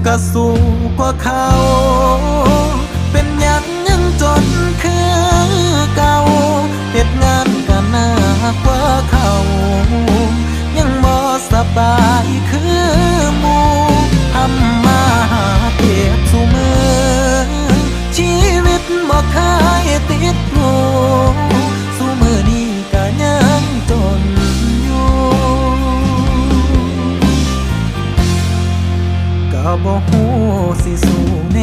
ก็สู้กว่าเขาเป็นหยังยังจนคือเก่าเฮ็ดงานก็หนักกว่าเขายังบ่สบายคือหมู่ทำมาหาเก็บซุมื้อชีวิตบ่เคยติดหูซุมื้อนี้ก็ยังจนอยู่ก็บ่ฮู้สิสู้แน